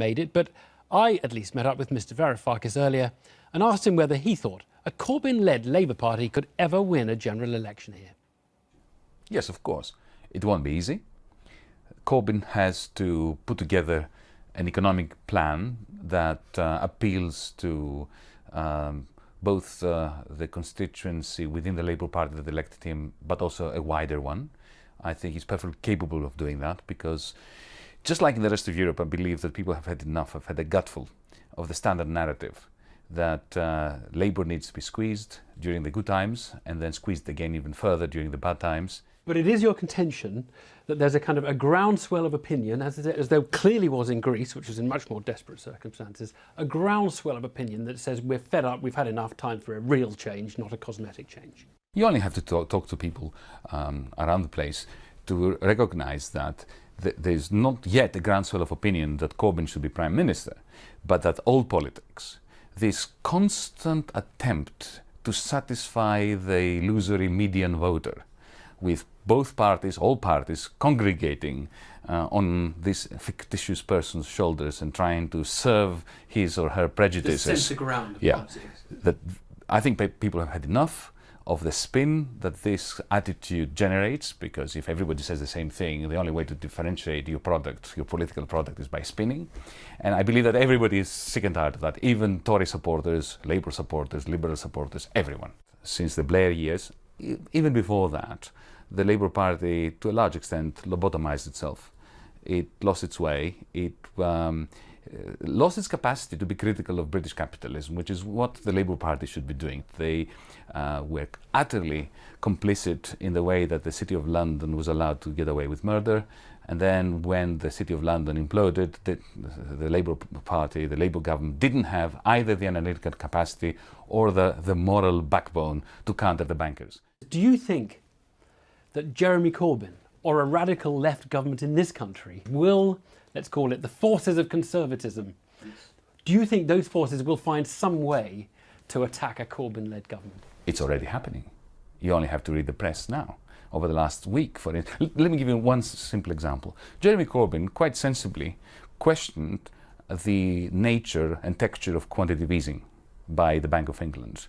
made it, but I at least met up with Mr Varoufakis earlier and asked him whether he thought a Corbyn-led Labour Party could ever win a general election here. Yes, of course. It won't be easy. Corbyn has to put together an economic plan that appeals to both the constituency within the Labour Party that elected him, but also a wider one. I think he's perfectly capable of doing that because, just like in the rest of Europe, I believe that people have had enough, have had a gutful of the standard narrative that Labour needs to be squeezed during the good times and then squeezed again even further during the bad times. But it is your contention that there's a kind of a groundswell of opinion, as there clearly was in Greece, which was in much more desperate circumstances, a groundswell of opinion that says we're fed up, we've had enough time for a real change, not a cosmetic change. You only have to talk to people around the place to recognise that there's not yet a groundswell of opinion that Corbyn should be Prime Minister, but that all politics, this constant attempt to satisfy the illusory median voter, with both parties, all parties, congregating on this fictitious person's shoulders and trying to serve his or her prejudices. The centre ground of politics. That I think people have had enough of the spin that this attitude generates, because if everybody says the same thing, the only way to differentiate your product, your political product, is by spinning. And I believe that everybody is sick and tired of that, even Tory supporters, Labour supporters, Liberal supporters, everyone. Since the Blair years, even before that, the Labour Party, to a large extent, lobotomized itself. It lost its way. It lost its capacity to be critical of British capitalism, which is what the Labour Party should be doing. They were utterly complicit in the way that the City of London was allowed to get away with murder. And then when the City of London imploded, the Labour Party, the Labour government, didn't have either the analytical capacity or the moral backbone to counter the bankers. Do you think that Jeremy Corbyn or a radical left government in this country will, let's call it, the forces of conservatism, do you think those forces will find some way to attack a Corbyn-led government? It's already happening. You only have to read the press now. Over the last week, for it. Let me give you one simple example. Jeremy Corbyn quite sensibly questioned the nature and texture of quantitative easing by the Bank of England.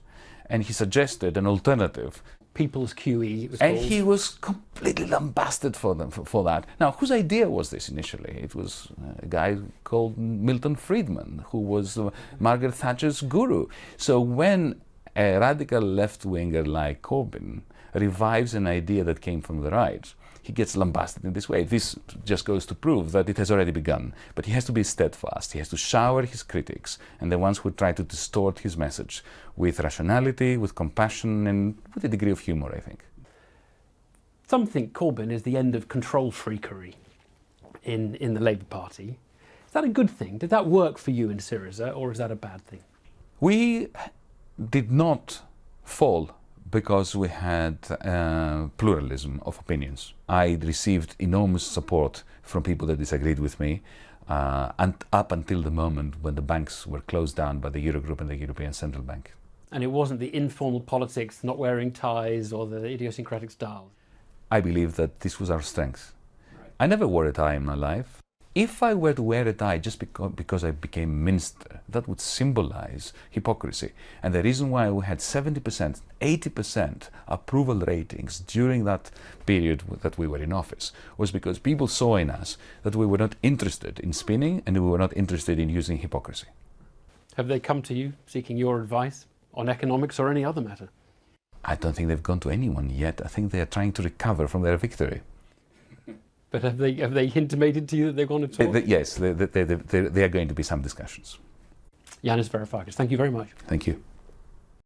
And he suggested an alternative. People's QE, it was and called. He was completely lambasted for that. Now, whose idea was this initially? It was a guy called Milton Friedman, who was Margaret Thatcher's guru. So when a radical left-winger like Corbyn revives an idea that came from the right, he gets lambasted in this way. This just goes to prove that it has already begun. But he has to be steadfast. He has to shower his critics and the ones who try to distort his message with rationality, with compassion, and with a degree of humour, I think. Some think Corbyn is the end of control freakery in the Labour Party. Is that a good thing? Did that work for you in Syriza, or is that a bad thing? We did not fall because we had pluralism of opinions. I received enormous support from people that disagreed with me, and up until the moment when the banks were closed down by the Eurogroup and the European Central Bank. And it wasn't the informal politics, not wearing ties, or the idiosyncratic style? I believe that this was our strength. Right. I never wore a tie in my life. If I were to wear a tie just because I became minister, that would symbolize hypocrisy. And the reason why we had 70%, 80% approval ratings during that period that we were in office was because people saw in us that we were not interested in spinning and we were not interested in using hypocrisy. Have they come to you seeking your advice on economics or any other matter? I don't think they've gone to anyone yet. I think they are trying to recover from their victory. But have they intimated to you that they're going to talk? Yes, there are going to be some discussions. Yanis Varoufakis, thank you very much. Thank you.